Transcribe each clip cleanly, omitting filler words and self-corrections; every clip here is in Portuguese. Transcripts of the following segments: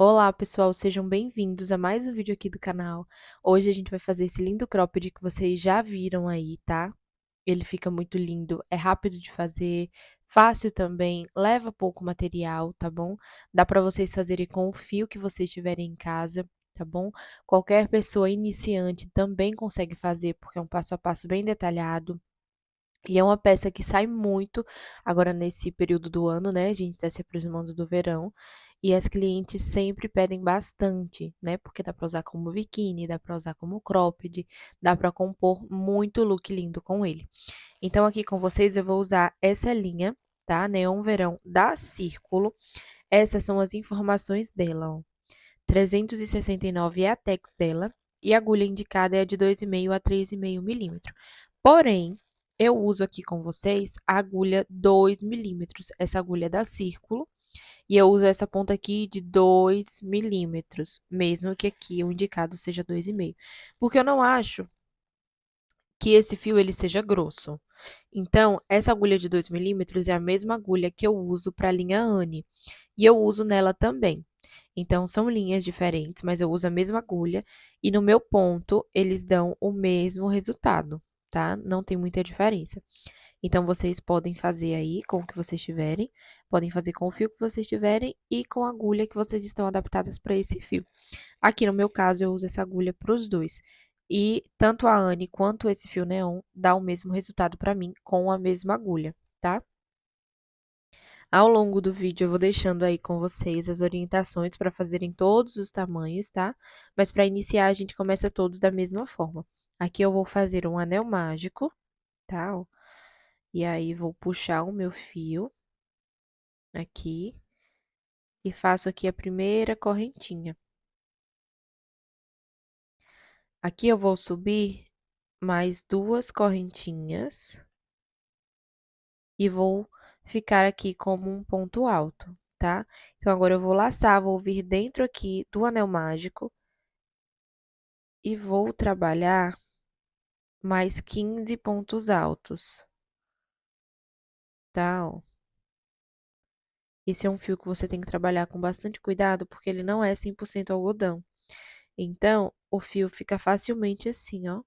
Olá, pessoal, sejam bem-vindos a mais um vídeo aqui do canal. Hoje a gente vai fazer esse lindo cropped que vocês já viram aí, tá? Ele fica muito lindo, é rápido de fazer, fácil também, leva pouco material, tá bom? Dá para vocês fazerem com o fio que vocês tiverem em casa, tá bom? Qualquer pessoa iniciante também consegue fazer, porque é um passo a passo bem detalhado. E é uma peça que sai muito agora nesse período do ano, né? A gente está se aproximando do verão e as clientes sempre pedem bastante, né? Porque dá para usar como biquíni, dá para usar como cropped, dá para compor muito look lindo com ele. Então aqui com vocês eu vou usar essa linha, tá? Neon Verão da Círculo. Essas são as informações dela, ó. 369 é a tex dela e a agulha indicada é a de 2,5 a 3,5 milímetros. Porém, eu uso aqui com vocês a agulha 2 milímetros. Essa agulha é da Círculo. E eu uso essa ponta aqui de 2 milímetros, mesmo que aqui o indicado seja 2,5. Porque eu não acho que esse fio ele seja grosso. Então, essa agulha de 2 milímetros é a mesma agulha que eu uso para a linha Anne. E eu uso nela também. Então, são linhas diferentes, mas eu uso a mesma agulha. E no meu ponto, eles dão o mesmo resultado, tá? Não tem muita diferença. Então, vocês podem fazer aí com o que vocês tiverem. Podem fazer com o fio que vocês tiverem e com a agulha que vocês estão adaptadas para esse fio. Aqui no meu caso, eu uso essa agulha para os dois. E tanto a Anne quanto esse fio neon dá o mesmo resultado para mim com a mesma agulha, tá? Ao longo do vídeo eu vou deixando aí com vocês as orientações para fazerem todos os tamanhos, tá? Mas para iniciar a gente começa todos da mesma forma. Aqui eu vou fazer um anel mágico, tá? Ó. E aí vou puxar o meu fio aqui e faço aqui a primeira correntinha. Aqui eu vou subir mais 2 correntinhas e vou ficar aqui como um ponto alto, tá? Então, agora eu vou laçar, vou vir dentro aqui do anel mágico e vou trabalhar mais 15 pontos altos, tá? Ó. Esse é um fio que você tem que trabalhar com bastante cuidado, porque ele não é 100% algodão. Então, o fio fica facilmente assim, ó,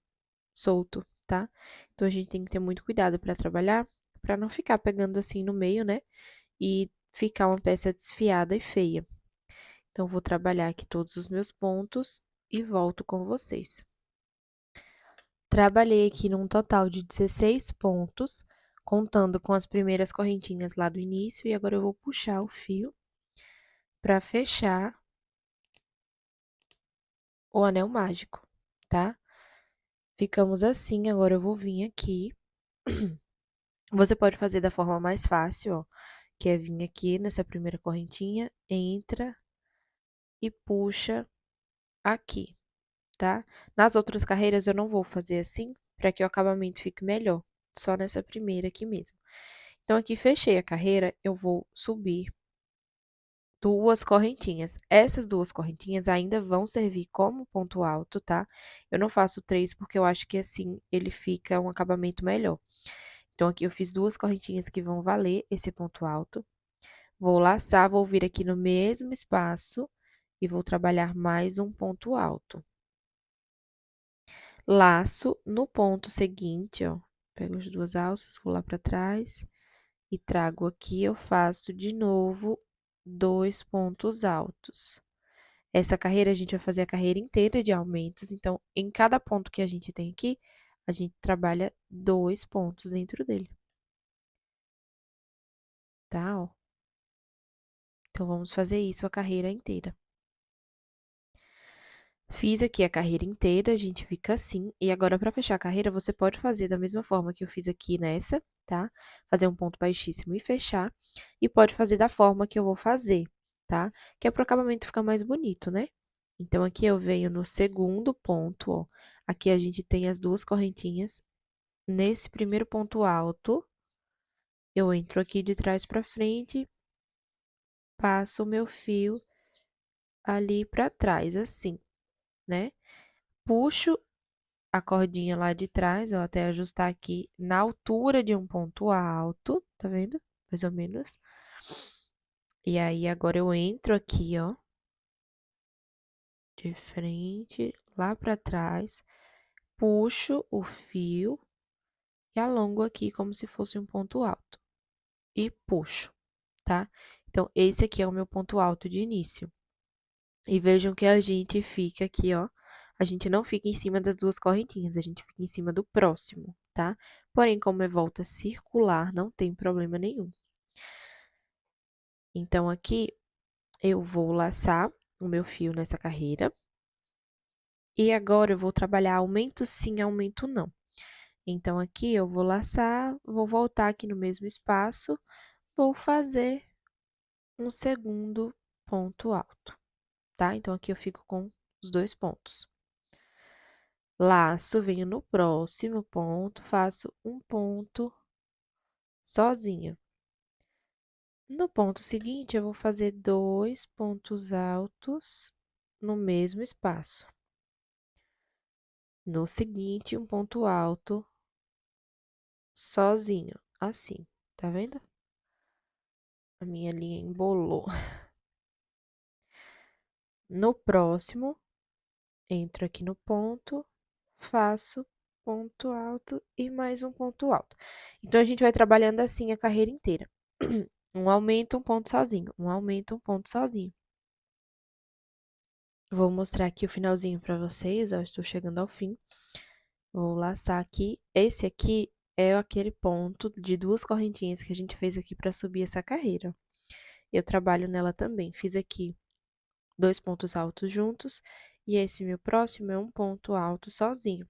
solto, tá? Então, a gente tem que ter muito cuidado para trabalhar, para não ficar pegando assim no meio, né? E ficar uma peça desfiada e feia. Então, vou trabalhar aqui todos os meus pontos e volto com vocês. Trabalhei aqui num total de 16 pontos, contando com as primeiras correntinhas lá do início, e agora eu vou puxar o fio para fechar o anel mágico, tá? Ficamos assim, agora eu vou vir aqui. Você pode fazer da forma mais fácil, ó, que é vir aqui nessa primeira correntinha, entra e puxa aqui, tá? Nas outras carreiras eu não vou fazer assim, para que o acabamento fique melhor, só nessa primeira aqui mesmo. Então, aqui fechei a carreira, eu vou subir 2 correntinhas. Essas 2 correntinhas ainda vão servir como ponto alto, tá? Eu não faço 3 porque eu acho que assim ele fica um acabamento melhor. Então, aqui eu fiz 2 correntinhas que vão valer esse ponto alto. Vou laçar, vou vir aqui no mesmo espaço e vou trabalhar mais um ponto alto. Laço no ponto seguinte, ó. Pego as 2 alças, vou lá para trás e trago aqui, eu faço de novo 2 pontos altos. Essa carreira, a gente vai fazer a carreira inteira de aumentos, então, em cada ponto que a gente tem aqui, a gente trabalha 2 pontos dentro dele. Tá, ó. Então, vamos fazer isso a carreira inteira. Fiz aqui a carreira inteira, a gente fica assim. E agora, para fechar a carreira, você pode fazer da mesma forma que eu fiz aqui nessa, tá? Fazer um ponto baixíssimo e fechar. E pode fazer da forma que eu vou fazer, tá? Que é para o acabamento ficar mais bonito, né? Então, aqui eu venho no segundo ponto, ó. Aqui a gente tem as 2 correntinhas. Nesse primeiro ponto alto, eu entro aqui de trás para frente, passo o meu fio ali para trás, assim, né? Puxo a cordinha lá de trás, ó, até ajustar aqui na altura de um ponto alto, tá vendo? Mais ou menos. E aí, agora eu entro aqui, ó, de frente, lá pra trás, puxo o fio e alongo aqui como se fosse um ponto alto. E puxo, tá? Então, esse aqui é o meu ponto alto de início. E vejam que a gente fica aqui, ó. A gente não fica em cima das duas correntinhas, a gente fica em cima do próximo, tá? Porém, como é volta circular, não tem problema nenhum. Então, aqui eu vou laçar o meu fio nessa carreira. E agora eu vou trabalhar aumento sim, aumento não. Então, aqui eu vou laçar, vou voltar aqui no mesmo espaço, vou fazer um segundo ponto alto, tá? Então, aqui eu fico com os dois pontos. Laço, venho no próximo ponto, faço um ponto sozinha. No ponto seguinte, eu vou fazer dois pontos altos no mesmo espaço. No seguinte, um ponto alto sozinho, assim, tá vendo? A minha linha embolou. No próximo, entro aqui no ponto, faço ponto alto e mais um ponto alto. Então, a gente vai trabalhando assim a carreira inteira. Um aumento, um ponto sozinho. Um aumento, um ponto sozinho. Vou mostrar aqui o finalzinho para vocês, ó, estou chegando ao fim. Vou laçar aqui. Esse aqui é aquele ponto de duas correntinhas que a gente fez aqui para subir essa carreira. Eu trabalho nela também. Fiz aqui dois pontos altos juntos e esse meu próximo é um ponto alto sozinho.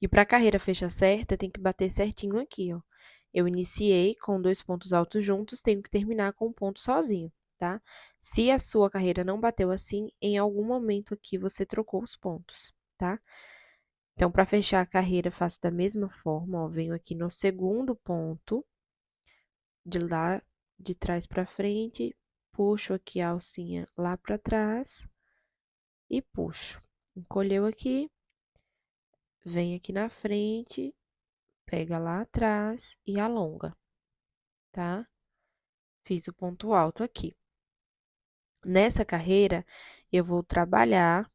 E para a carreira fechar certa, tem que bater certinho aqui, ó. Eu iniciei com dois pontos altos juntos, tenho que terminar com um ponto sozinho, tá? Se a sua carreira não bateu assim, em algum momento aqui você trocou os pontos, tá? Então, para fechar a carreira, faço da mesma forma, ó, venho aqui no segundo ponto, de lá de trás para frente, puxo aqui a alcinha lá para trás e puxo. Encolheu aqui, vem aqui na frente, pega lá atrás e alonga, tá? Fiz o ponto alto aqui. Nessa carreira, eu vou trabalhar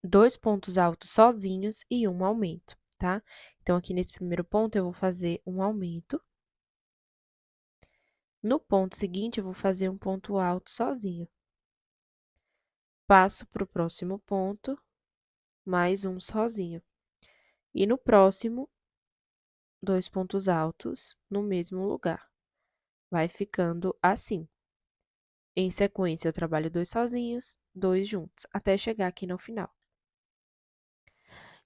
dois pontos altos sozinhos e um aumento, tá? Então, aqui nesse primeiro ponto, eu vou fazer um aumento. No ponto seguinte, eu vou fazer um ponto alto sozinho. Passo para o próximo ponto, mais um sozinho. E no próximo, dois pontos altos no mesmo lugar. Vai ficando assim. Em sequência, eu trabalho dois sozinhos, dois juntos, até chegar aqui no final.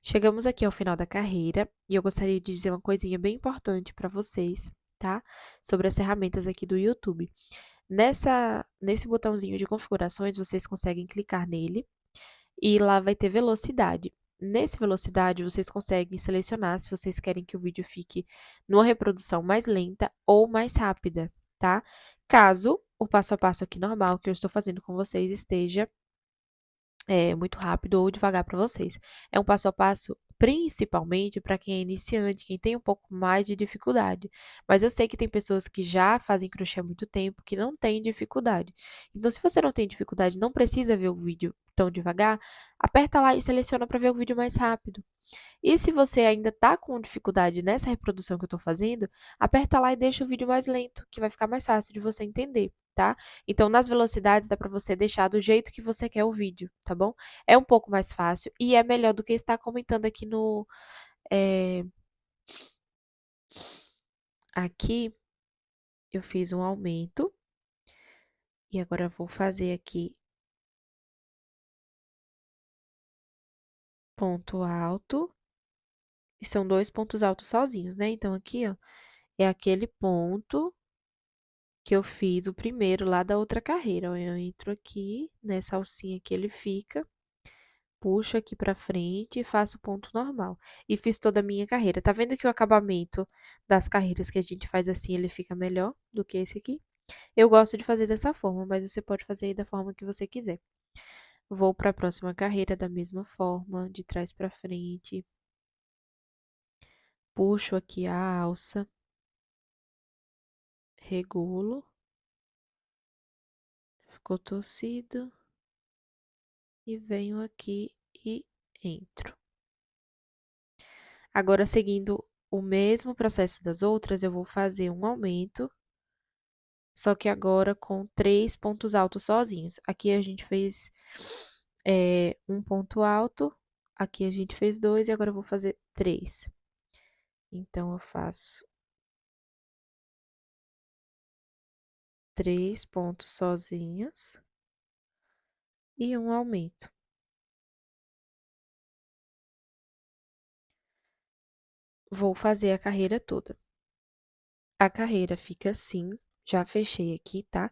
Chegamos aqui ao final da carreira e eu gostaria de dizer uma coisinha bem importante para vocês, tá? Sobre as ferramentas aqui do YouTube. Nesse botãozinho de configurações, vocês conseguem clicar nele e lá vai ter velocidade. Nesse velocidade, vocês conseguem selecionar se vocês querem que o vídeo fique numa reprodução mais lenta ou mais rápida, tá? Caso o passo a passo aqui normal que eu estou fazendo com vocês esteja muito rápido ou devagar para vocês. É um passo a passo principalmente para quem é iniciante, quem tem um pouco mais de dificuldade. Mas eu sei que tem pessoas que já fazem crochê há muito tempo que não têm dificuldade. Então, se você não tem dificuldade, não precisa ver o vídeo tão devagar, aperta lá e seleciona para ver o vídeo mais rápido. E se você ainda está com dificuldade nessa reprodução que eu estou fazendo, aperta lá e deixa o vídeo mais lento, que vai ficar mais fácil de você entender, tá? Então, nas velocidades, dá para você deixar do jeito que você quer o vídeo, tá bom? É um pouco mais fácil e é melhor do que estar comentando aqui no... Aqui, eu fiz um aumento e agora eu vou fazer aqui ponto alto. E são dois pontos altos sozinhos, né? Então, aqui, ó, é aquele ponto que eu fiz o primeiro lá da outra carreira. Ó, eu entro aqui, nessa alcinha que ele fica, puxo aqui pra frente e faço ponto normal. E fiz toda a minha carreira. Tá vendo que o acabamento das carreiras que a gente faz assim, ele fica melhor do que esse aqui? Eu gosto de fazer dessa forma, mas você pode fazer aí da forma que você quiser. Vou para a próxima carreira da mesma forma, de trás pra frente. Puxo aqui a alça, regulo, ficou torcido. e venho aqui e entro. Agora, seguindo o mesmo processo das outras, eu vou fazer um aumento, só que agora com 3 pontos altos sozinhos. Aqui a gente fez um ponto alto, aqui a gente fez 2 e agora eu vou fazer 3. Então, eu faço 3 pontos sozinhos e um aumento. Vou fazer a carreira toda. A carreira fica assim, já fechei aqui, tá?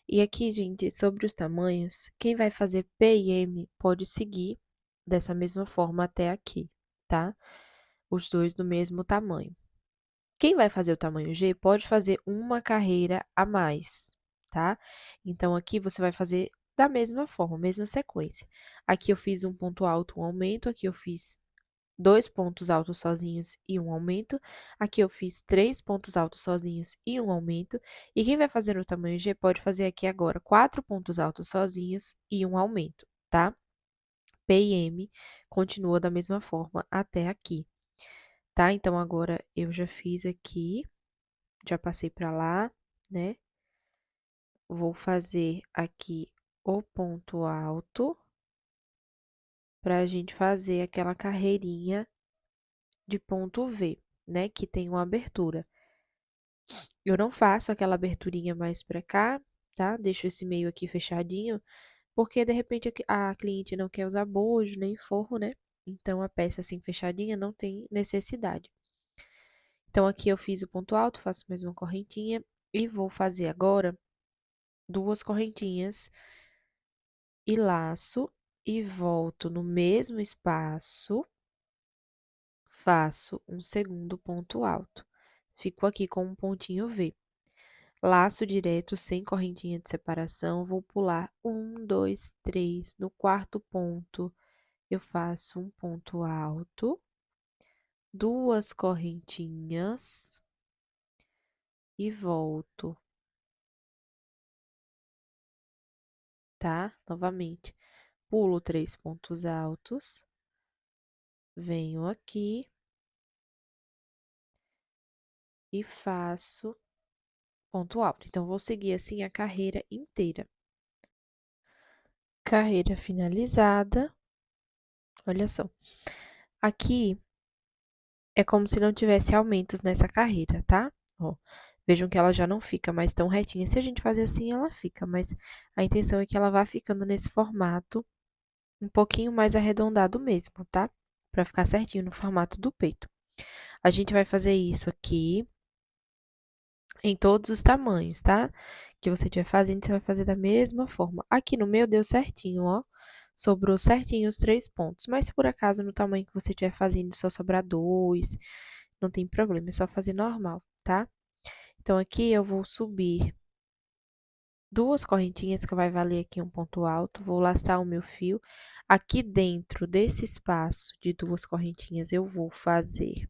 E aqui, gente, sobre os tamanhos, quem vai fazer P e M pode seguir dessa mesma forma até aqui, tá? Os dois do mesmo tamanho. Quem vai fazer o tamanho G pode fazer uma carreira a mais, tá? Então, aqui você vai fazer da mesma forma, mesma sequência. Aqui eu fiz um ponto alto, um aumento, aqui eu fiz 2 pontos altos sozinhos e um aumento. Aqui eu fiz 3 pontos altos sozinhos e um aumento. E quem vai fazer no tamanho G pode fazer aqui agora 4 pontos altos sozinhos e um aumento, tá? P e M continua da mesma forma até aqui, tá? Então, agora eu já fiz aqui, já passei para lá, né? Vou fazer aqui o ponto alto para a gente fazer aquela carreirinha de ponto V, né? Que tem uma abertura. Eu não faço aquela aberturinha mais pra cá, tá? Deixo esse meio aqui fechadinho, porque de repente a cliente não quer usar bojo nem forro, né? Então, a peça assim fechadinha não tem necessidade. Então, aqui eu fiz o ponto alto, faço mais uma correntinha e vou fazer agora 2 correntinhas e laço e volto no mesmo espaço, faço um segundo ponto alto. Fico aqui com um pontinho V. Laço direto sem correntinha de separação, vou pular 1, 2, 3. No quarto ponto, eu faço um ponto alto, 2 correntinhas e volto, tá? Novamente, pulo 3 pontos altos, venho aqui e faço ponto alto. Então, vou seguir assim a carreira inteira. Carreira finalizada. Olha só. Aqui é como se não tivesse aumentos nessa carreira, tá? Ó, vejam que ela já não fica mais tão retinha. Se a gente fazer assim, ela fica, mas a intenção é que ela vá ficando nesse formato um pouquinho mais arredondado mesmo, tá? Pra ficar certinho no formato do peito. A gente vai fazer isso aqui em todos os tamanhos, tá? Que você estiver fazendo, você vai fazer da mesma forma. Aqui no meu deu certinho, ó. Sobrou certinho os 3 pontos. Mas se por acaso no tamanho que você estiver fazendo só sobrar 2, não tem problema, é só fazer normal, tá? Então, aqui eu vou subir 2 correntinhas, que vai valer aqui um ponto alto. Vou laçar o meu fio. Aqui dentro desse espaço de 2 correntinhas, eu vou fazer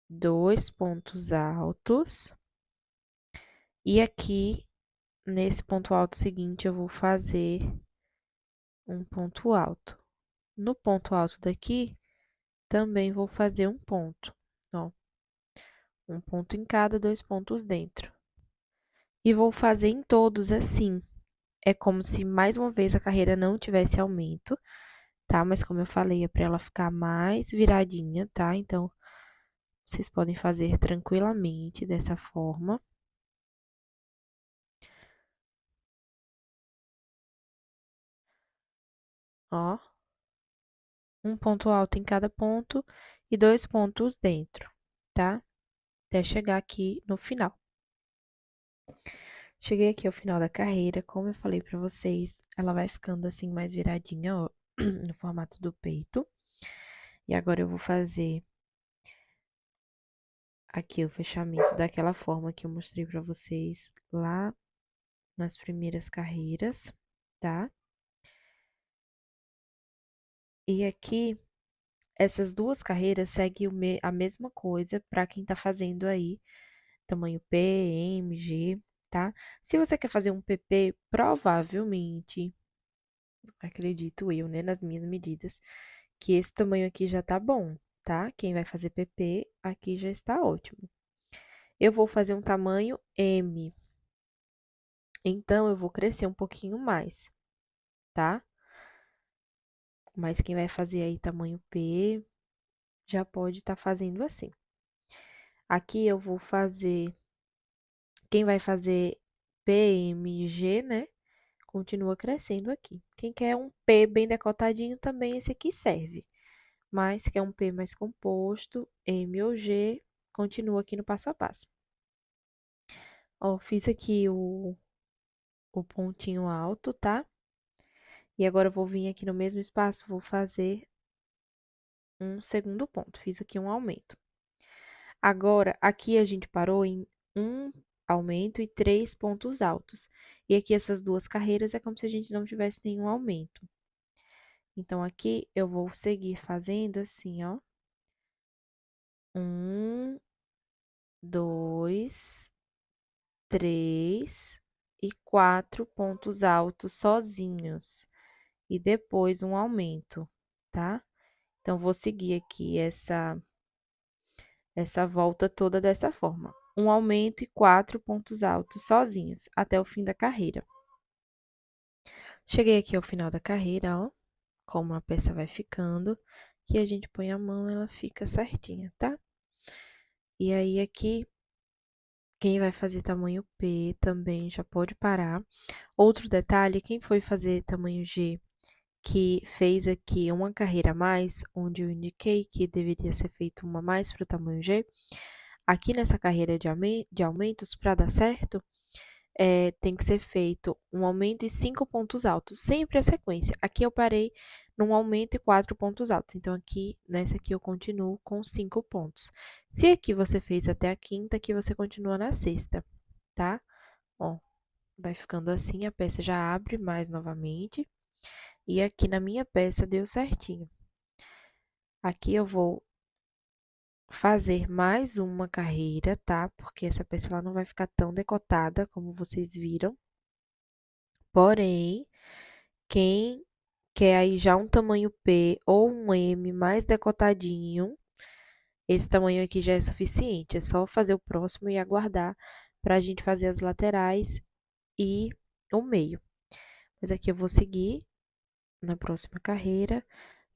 2 pontos altos. E aqui, nesse ponto alto seguinte, eu vou fazer um ponto alto. No ponto alto daqui, também vou fazer um ponto, ó. Um ponto em cada, 2 pontos dentro. E vou fazer em todos assim. É como se, mais uma vez, a carreira não tivesse aumento, tá? Mas, como eu falei, é para ela ficar mais viradinha, tá? Então, vocês podem fazer tranquilamente dessa forma. Ó. Um ponto alto em cada ponto e 2 pontos dentro, tá? Até chegar aqui no final. Cheguei aqui ao final da carreira, como eu falei pra vocês, ela vai ficando assim mais viradinha, ó, no formato do peito. E agora eu vou fazer aqui o fechamento daquela forma que eu mostrei pra vocês lá nas primeiras carreiras, tá? E aqui, essas 2 carreiras seguem a mesma coisa pra quem tá fazendo aí tamanho P, M, G, tá? Se você quer fazer um PP, provavelmente acredito eu, né, nas minhas medidas, que esse tamanho aqui já tá bom, tá? Quem vai fazer PP, aqui já está ótimo. Eu vou fazer um tamanho M, então eu vou crescer um pouquinho mais, tá? Mas quem vai fazer aí tamanho P, já pode estar fazendo assim. Aqui eu vou fazer, quem vai fazer PMG, né? Continua crescendo aqui. Quem quer um P bem decotadinho, também esse aqui serve. Mas quer um P mais composto, M ou G, continua aqui no passo a passo. Ó, fiz aqui o pontinho alto, tá? E agora eu vou vir aqui no mesmo espaço, vou fazer um segundo ponto. Fiz aqui um aumento. Agora, aqui a gente parou em um aumento e 3 pontos altos. E aqui essas duas carreiras é como se a gente não tivesse nenhum aumento. Então, aqui eu vou seguir fazendo assim, ó. 1, 2, 3 e 4 pontos altos sozinhos. E depois um aumento, tá? Então, vou seguir aqui essa volta toda dessa forma. Um aumento e 4 pontos altos sozinhos, até o fim da carreira. Cheguei aqui ao final da carreira, ó, como a peça vai ficando, que a gente põe a mão, ela fica certinha, tá? E aí, aqui, quem vai fazer tamanho P também já pode parar. Outro detalhe, quem foi fazer tamanho G, que fez aqui uma carreira a mais, onde eu indiquei que deveria ser feito uma a mais para o tamanho G, aqui nessa carreira de aumentos, para dar certo, tem que ser feito um aumento e 5 pontos altos, sempre a sequência. Aqui eu parei num aumento e 4 pontos altos, então aqui, nessa aqui eu continuo com 5 pontos. Se aqui você fez até a quinta, aqui você continua na sexta, tá? Ó, vai ficando assim, a peça já abre mais novamente. E aqui na minha peça deu certinho. Aqui eu vou fazer mais uma carreira, tá? Porque essa peça ela não vai ficar tão decotada como vocês viram. Porém, quem quer aí já um tamanho P ou um M mais decotadinho, esse tamanho aqui já é suficiente. É só fazer o próximo e aguardar para a gente fazer as laterais e o meio. Mas aqui eu vou seguir na próxima carreira.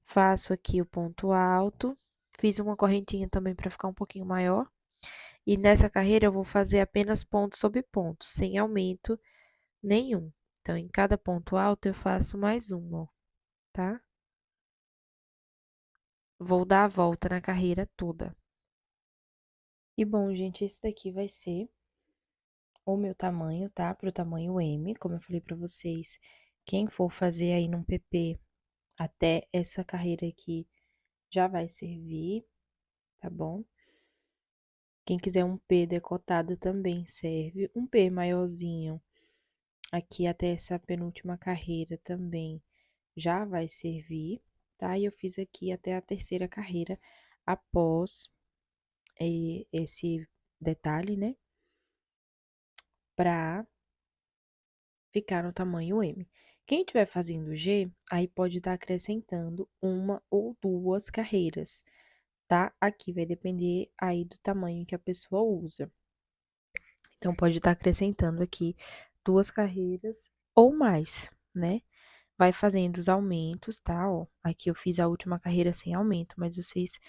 Faço aqui o ponto alto. Fiz uma correntinha também para ficar um pouquinho maior. E nessa carreira eu vou fazer apenas ponto sobre ponto, sem aumento nenhum. Então, em cada ponto alto eu faço mais um, ó, tá? Vou dar a volta na carreira toda. E bom, gente, esse daqui vai ser o meu tamanho, tá? Pro tamanho M, como eu falei pra vocês. Quem for fazer aí num PP até essa carreira aqui já vai servir, tá bom? Quem quiser um P decotado também serve. Um P maiorzinho aqui até essa penúltima carreira também já vai servir, tá? E eu fiz aqui até a terceira carreira após esse detalhe, né? Pra ficar no tamanho M. Quem estiver fazendo G, aí pode estar acrescentando uma ou duas carreiras, tá? Aqui vai depender aí do tamanho que a pessoa usa. Então, pode estar acrescentando aqui duas carreiras ou mais, né? Vai fazendo os aumentos, tá? Ó, aqui eu fiz a última carreira sem aumento, mas vocês,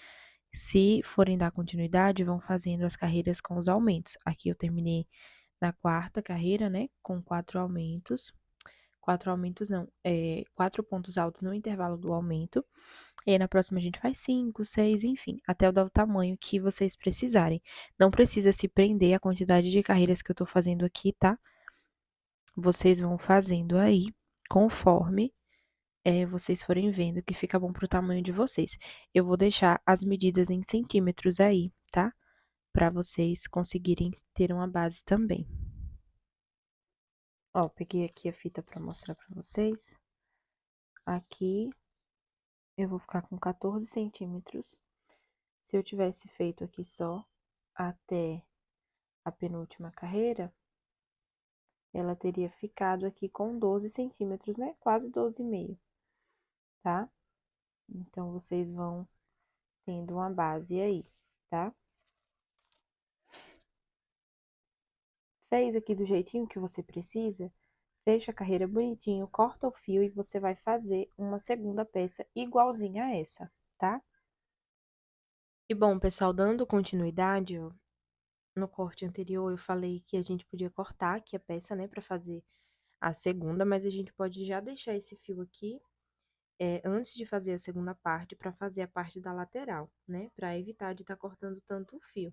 se forem dar continuidade, vão fazendo as carreiras com os aumentos. Aqui eu terminei na quarta carreira, né? Com 4 aumentos. 4 aumentos não, 4 pontos altos no intervalo do aumento. E aí na próxima a gente faz 5, 6, enfim, até dar o tamanho que vocês precisarem. Não precisa se prender à quantidade de carreiras que eu tô fazendo aqui, tá? Vocês vão fazendo aí, conforme vocês forem vendo que fica bom pro tamanho de vocês. Eu vou deixar as medidas em centímetros aí, tá? Pra vocês conseguirem ter uma base também. Ó, peguei aqui a fita pra mostrar pra vocês. Aqui eu vou ficar com 14 centímetros. Se eu tivesse feito aqui só até a penúltima carreira, ela teria ficado aqui com 12 centímetros, né? Quase 12,5, tá? Então, vocês vão tendo uma base aí, tá? Fez aqui do jeitinho que você precisa, fecha a carreira bonitinho, corta o fio e você vai fazer uma segunda peça igualzinha a essa, tá? E bom, pessoal, dando continuidade, ó, no corte anterior eu falei que a gente podia cortar aqui a peça, né, pra fazer a segunda, mas a gente pode já deixar esse fio aqui antes de fazer a segunda parte, pra fazer a parte da lateral, né, pra evitar de estar cortando tanto o fio.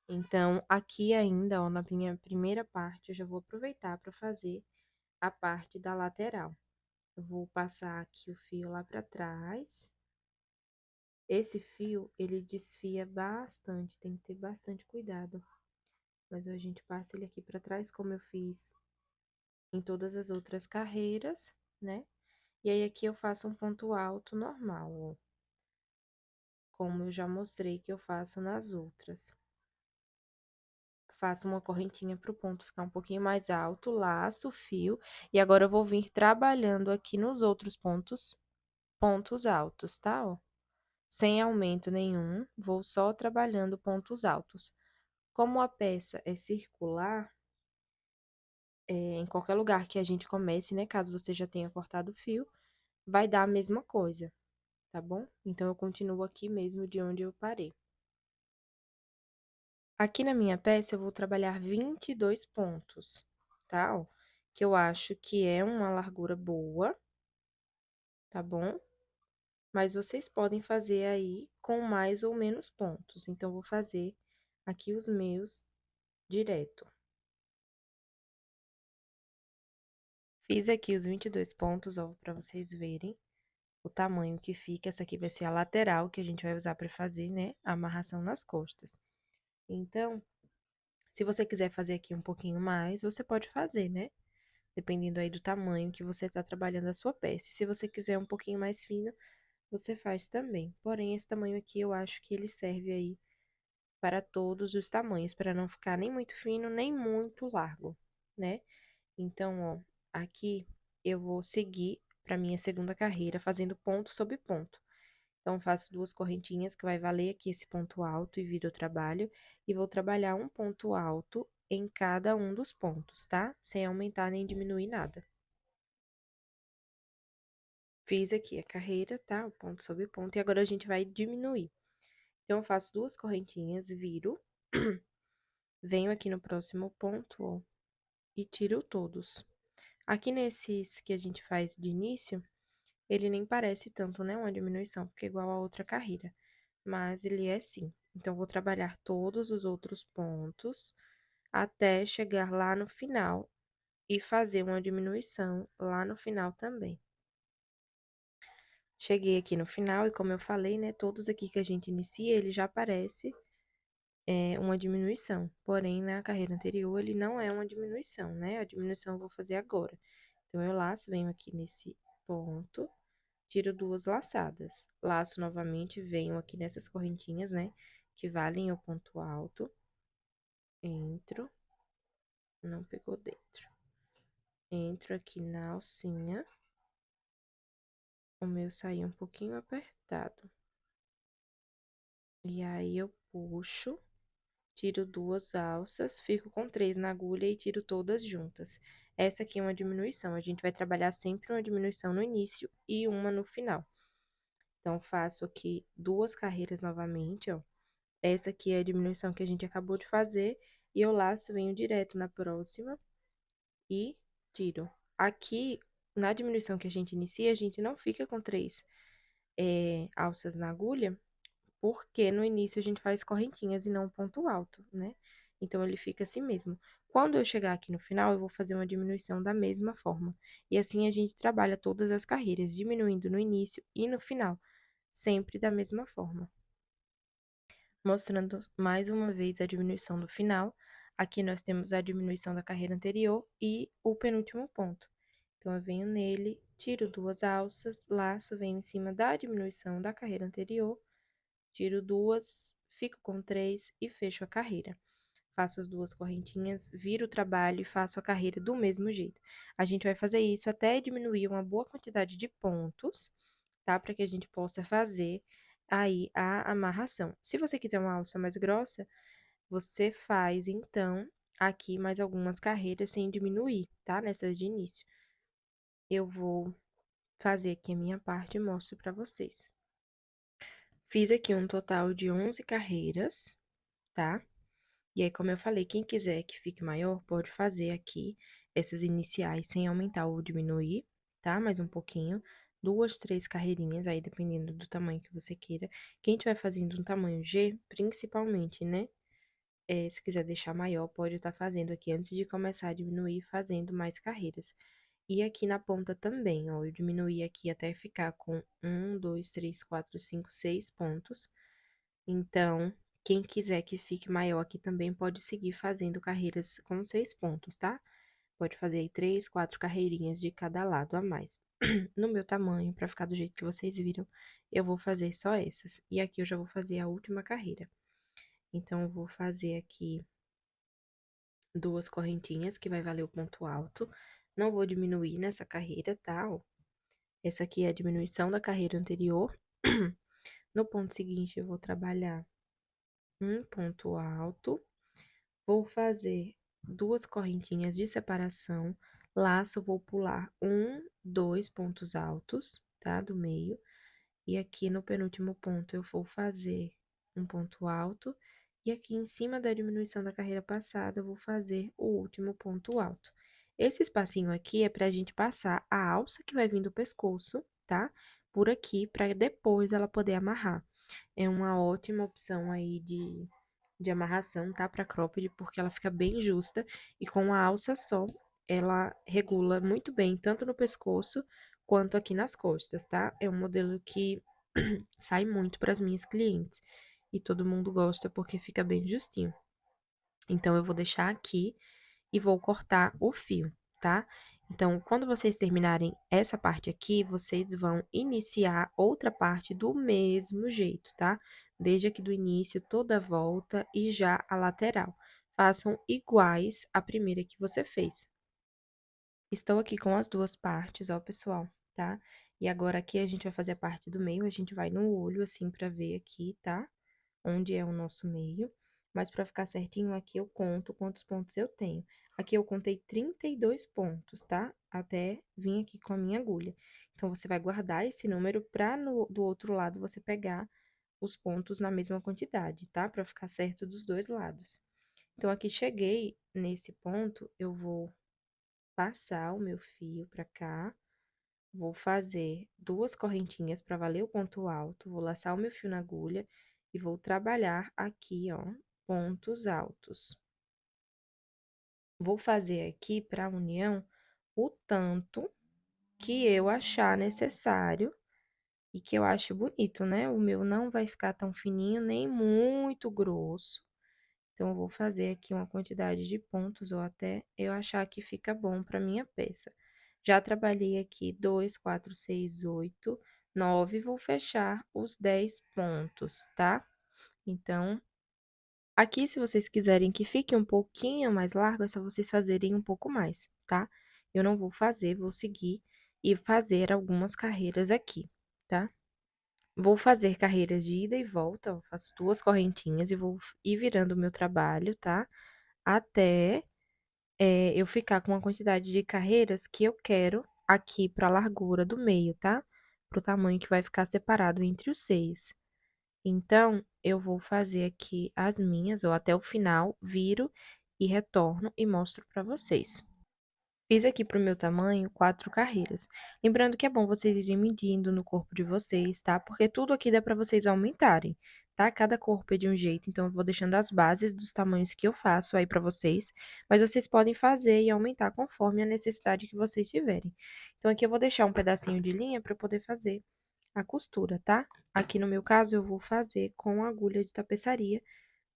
Então, aqui ainda, ó, na minha primeira parte, eu já vou aproveitar pra fazer a parte da lateral. Eu vou passar aqui o fio lá pra trás. Esse fio, ele desfia bastante, tem que ter bastante cuidado. Mas a gente passa ele aqui pra trás, como eu fiz em todas as outras carreiras, né? E aí, aqui eu faço um ponto alto normal, ó. Como eu já mostrei que eu faço nas outras. Faço uma correntinha pro ponto ficar um pouquinho mais alto, laço o fio. E agora eu vou vir trabalhando aqui nos outros pontos altos, tá, ó? Sem aumento nenhum, vou só trabalhando pontos altos. Como a peça é circular, em qualquer lugar que a gente comece, né, caso você já tenha cortado o fio, vai dar a mesma coisa, tá bom? Então, eu continuo aqui mesmo de onde eu parei. Aqui na minha peça, eu vou trabalhar 22 pontos, tá? Ó, que eu acho que é uma largura boa, tá bom? Mas vocês podem fazer aí com mais ou menos pontos. Então, eu vou fazer aqui os meus direto. Fiz aqui os 22 pontos, ó, pra vocês verem o tamanho que fica. Essa aqui vai ser a lateral que a gente vai usar pra fazer, né, a amarração nas costas. Então, se você quiser fazer aqui um pouquinho mais, você pode fazer, né? Dependendo aí do tamanho que você tá trabalhando a sua peça. Se você quiser um pouquinho mais fino, você faz também. Porém, esse tamanho aqui eu acho que ele serve aí para todos os tamanhos, para não ficar nem muito fino, nem muito largo, né? Então, ó, aqui eu vou seguir para minha segunda carreira fazendo ponto sobre ponto. Então, faço duas correntinhas que vai valer aqui esse ponto alto e viro o trabalho. E vou trabalhar um ponto alto em cada um dos pontos, tá? Sem aumentar nem diminuir nada. Fiz aqui a carreira, tá? O ponto sobre ponto. E agora a gente vai diminuir. Então, eu faço duas correntinhas, viro. Venho aqui no próximo ponto, ó, e tiro todos. Aqui nesses que a gente faz de início, ele nem parece tanto, né, uma diminuição, porque é igual a outra carreira. Mas ele é sim. Então, vou trabalhar todos os outros pontos até chegar lá no final e fazer uma diminuição lá no final também. Cheguei aqui no final e como eu falei, né, todos aqui que a gente inicia, ele já aparece uma diminuição. Porém, na carreira anterior, ele não é uma diminuição, né? A diminuição eu vou fazer agora. Então, eu laço, venho aqui nesse ponto, tiro duas laçadas. Laço novamente, venho aqui nessas correntinhas, né? Que valem o ponto alto. Entro. Não pegou dentro. Entro aqui na alcinha. O meu saiu um pouquinho apertado. E aí, eu puxo, tiro duas alças, fico com 3 na agulha e tiro todas juntas. Essa aqui é uma diminuição. A gente vai trabalhar sempre uma diminuição no início e uma no final. Então, faço aqui duas carreiras novamente, ó. Essa aqui é a diminuição que a gente acabou de fazer. E eu laço, venho direto na próxima e tiro. Aqui, na diminuição que a gente inicia, a gente não fica com 3 alças na agulha, porque no início a gente faz correntinhas e não ponto alto, né? Então, ele fica assim mesmo. Quando eu chegar aqui no final, eu vou fazer uma diminuição da mesma forma. E assim a gente trabalha todas as carreiras, diminuindo no início e no final, sempre da mesma forma. Mostrando mais uma vez a diminuição do final. Aqui nós temos a diminuição da carreira anterior e o penúltimo ponto. Então, eu venho nele, tiro duas alças, laço, venho em cima da diminuição da carreira anterior, tiro duas, fico com 3 e fecho a carreira. faço as 2 correntinhas, viro o trabalho e faço a carreira do mesmo jeito. A gente vai fazer isso até diminuir uma boa quantidade de pontos, tá? Para que a gente possa fazer aí a amarração. Se você quiser uma alça mais grossa, você faz, então, aqui mais algumas carreiras sem diminuir, tá? Nessas de início. Eu vou fazer aqui a minha parte e mostro para vocês. Fiz aqui um total de 11 carreiras, tá? E aí, como eu falei, quem quiser que fique maior, pode fazer aqui essas iniciais sem aumentar ou diminuir, tá? Mais um pouquinho. 2, 3 carreirinhas, aí dependendo do tamanho que você queira. Quem estiver fazendo um tamanho G, principalmente, né? Se quiser deixar maior, pode estar fazendo aqui antes de começar a diminuir, fazendo mais carreiras. E aqui na ponta também, ó, eu diminuí aqui até ficar com 1, 2, 3, 4, 5, 6 pontos. Então, quem quiser que fique maior aqui também pode seguir fazendo carreiras com 6 pontos, tá? Pode fazer aí 3, 4 carreirinhas de cada lado a mais. No meu tamanho, pra ficar do jeito que vocês viram, eu vou fazer só essas. E aqui eu já vou fazer a última carreira. Então, eu vou fazer aqui 2 correntinhas, que vai valer o ponto alto. Não vou diminuir nessa carreira, tá? Ó, essa aqui é a diminuição da carreira anterior. No ponto seguinte, eu vou trabalhar um ponto alto. Vou fazer 2 correntinhas de separação. Laço, vou pular 1, 2 pontos altos, tá? Do meio. E aqui no penúltimo ponto, eu vou fazer um ponto alto. E aqui em cima da diminuição da carreira passada, eu vou fazer o último ponto alto. Esse espacinho aqui é pra gente passar a alça que vai vir do pescoço, tá? Por aqui, pra depois ela poder amarrar. É uma ótima opção aí de amarração, tá? Pra cropped, porque ela fica bem justa. E com a alça só, ela regula muito bem, tanto no pescoço quanto aqui nas costas, tá? É um modelo que sai muito para as minhas clientes. E todo mundo gosta porque fica bem justinho. Então, eu vou deixar aqui e vou cortar o fio, tá? Então, quando vocês terminarem essa parte aqui, vocês vão iniciar outra parte do mesmo jeito, tá? Desde aqui do início, toda a volta e já a lateral. Façam iguais à primeira que você fez. Estou aqui com as duas partes, ó, pessoal, tá? E agora aqui a gente vai fazer a parte do meio, a gente vai no olho, assim, pra ver aqui, tá? Onde é o nosso meio. Mas pra ficar certinho, aqui eu conto quantos pontos eu tenho. Aqui eu contei 32 pontos, tá? Até vir aqui com a minha agulha. Então, você vai guardar esse número pra do outro lado você pegar os pontos na mesma quantidade, tá? Pra ficar certo dos dois lados. Então, aqui cheguei nesse ponto, eu vou passar o meu fio pra cá, vou fazer 2 correntinhas para valer o ponto alto, vou laçar o meu fio na agulha e vou trabalhar aqui, ó, pontos altos. Vou fazer aqui para a união o tanto que eu achar necessário e que eu acho bonito, né? O meu não vai ficar tão fininho nem muito grosso. Então, eu vou fazer aqui uma quantidade de pontos, ou até eu achar que fica bom para minha peça. Já trabalhei aqui 2, 4, 6, 8, 9, vou fechar os 10 pontos, tá? Então, aqui, se vocês quiserem que fique um pouquinho mais largo, é só vocês fazerem um pouco mais, tá? Eu não vou fazer, vou seguir e fazer algumas carreiras aqui, tá? Vou fazer carreiras de ida e volta, ó, faço 2 correntinhas e vou ir virando o meu trabalho, tá? Até eu ficar com a quantidade de carreiras que eu quero aqui para a largura do meio, tá? Para o tamanho que vai ficar separado entre os seios. Então, eu vou fazer aqui as minhas, ou até o final, viro e retorno e mostro para vocês. Fiz aqui pro meu tamanho 4 carreiras. Lembrando que é bom vocês irem medindo no corpo de vocês, tá? Porque tudo aqui dá pra vocês aumentarem, tá? Cada corpo é de um jeito, então eu vou deixando as bases dos tamanhos que eu faço aí pra vocês. Mas vocês podem fazer e aumentar conforme a necessidade que vocês tiverem. Então, aqui eu vou deixar um pedacinho de linha pra poder fazer a costura, tá? Aqui no meu caso, eu vou fazer com agulha de tapeçaria,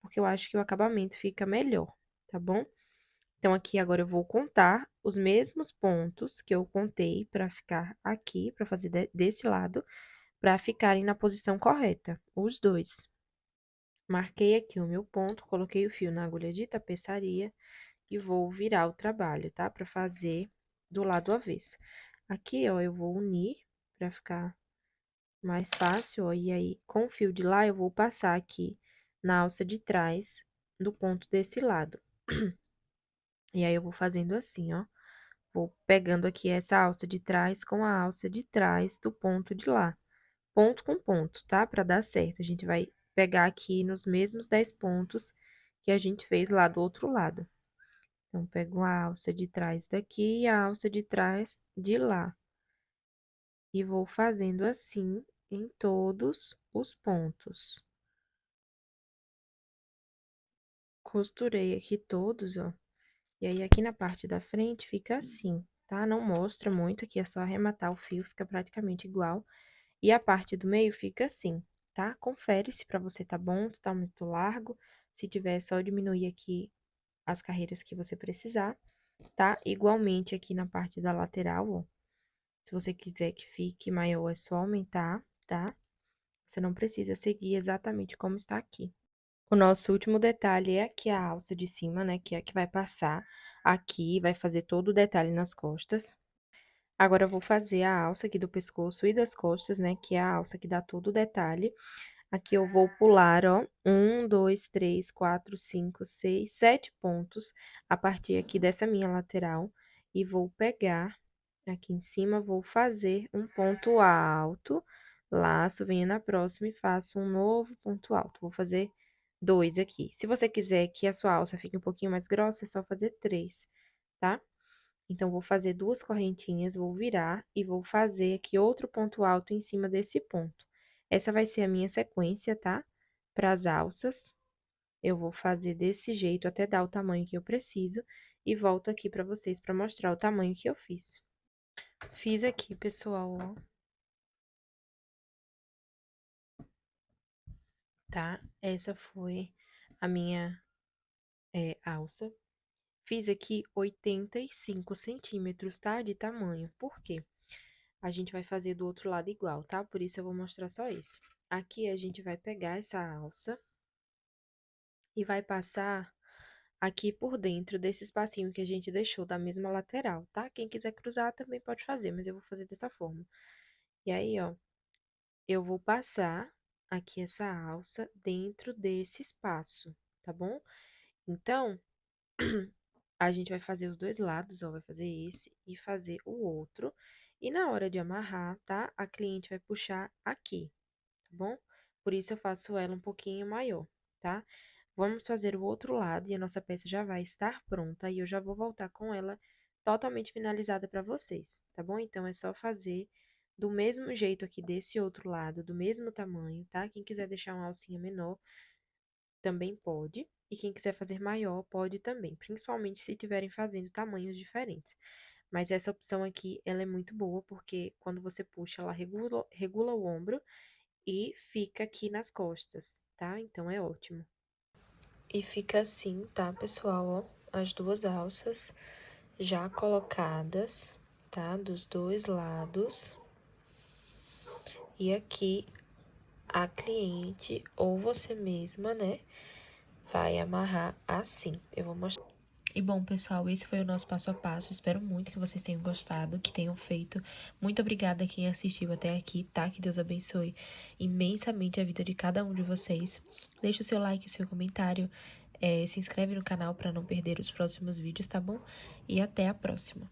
porque eu acho que o acabamento fica melhor, tá bom? Então, aqui agora eu vou contar os mesmos pontos que eu contei para ficar aqui, para fazer desse lado, para ficarem na posição correta, os dois. Marquei aqui o meu ponto, coloquei o fio na agulha de tapeçaria e vou virar o trabalho, tá? Pra fazer do lado avesso. Aqui, ó, eu vou unir pra ficar mais fácil, ó. E aí, com o fio de lá, eu vou passar aqui na alça de trás do ponto desse lado. E aí, eu vou fazendo assim, ó. Vou pegando aqui essa alça de trás com a alça de trás do ponto de lá. Ponto com ponto, tá? Pra dar certo. A gente vai pegar aqui nos mesmos 10 pontos que a gente fez lá do outro lado. Então, pego a alça de trás daqui e a alça de trás de lá. E vou fazendo assim em todos os pontos. Costurei aqui todos, ó. E aí, aqui na parte da frente fica assim, tá? Não mostra muito, aqui é só arrematar o fio, fica praticamente igual. E a parte do meio fica assim, tá? Confere se pra você tá bom, se tá muito largo. Se tiver, é só diminuir aqui as carreiras que você precisar, tá? Igualmente aqui na parte da lateral, ó. Se você quiser que fique maior, é só aumentar, tá? Você não precisa seguir exatamente como está aqui. O nosso último detalhe é aqui a alça de cima, né? Que é a que vai passar aqui, vai fazer todo o detalhe nas costas. Agora, eu vou fazer a alça aqui do pescoço e das costas, né? Que é a alça que dá todo o detalhe. Aqui eu vou pular, ó, 1, 2, 3, 4, 5, 6, 7 pontos a partir aqui dessa minha lateral. E vou pegar aqui em cima, vou fazer um ponto alto, laço, venho na próxima e faço um novo ponto alto. Vou fazer 2 aqui. Se você quiser que a sua alça fique um pouquinho mais grossa, é só fazer 3, tá? Então, vou fazer 2 correntinhas, vou virar e vou fazer aqui outro ponto alto em cima desse ponto. Essa vai ser a minha sequência, tá? Para as alças. Eu vou fazer desse jeito até dar o tamanho que eu preciso e volto aqui para vocês para mostrar o tamanho que eu fiz. Fiz aqui, pessoal, ó, tá? Essa foi a minha alça. Fiz aqui 85 centímetros, tá? De tamanho. Por quê? A gente vai fazer do outro lado igual, tá? Por isso eu vou mostrar só esse. Aqui a gente vai pegar essa alça e vai passar aqui por dentro desse espacinho que a gente deixou da mesma lateral, tá? Quem quiser cruzar também pode fazer, mas eu vou fazer dessa forma. E aí, ó, eu vou passar aqui essa alça dentro desse espaço, tá bom? Então, a gente vai fazer os dois lados, ó, vai fazer esse e fazer o outro. E na hora de amarrar, tá? A cliente vai puxar aqui, tá bom? Por isso eu faço ela um pouquinho maior, tá? Vamos fazer o outro lado e a nossa peça já vai estar pronta e eu já vou voltar com ela totalmente finalizada para vocês, tá bom? Então, é só fazer do mesmo jeito aqui desse outro lado, do mesmo tamanho, tá? Quem quiser deixar uma alcinha menor, também pode. E quem quiser fazer maior, pode também, principalmente se estiverem fazendo tamanhos diferentes. Mas essa opção aqui, ela é muito boa, porque quando você puxa, ela regula o ombro e fica aqui nas costas, tá? Então, é ótimo. E fica assim, tá, pessoal? Ó, as duas alças já colocadas, tá? Dos dois lados. E aqui, a cliente ou você mesma, né, vai amarrar assim. Eu vou mostrar. E bom, pessoal, esse foi o nosso passo a passo. Espero muito que vocês tenham gostado, que tenham feito. Muito obrigada a quem assistiu até aqui, tá? Que Deus abençoe imensamente a vida de cada um de vocês. Deixe o seu like, o seu comentário. Se inscreve no canal para não perder os próximos vídeos, tá bom? E até a próxima.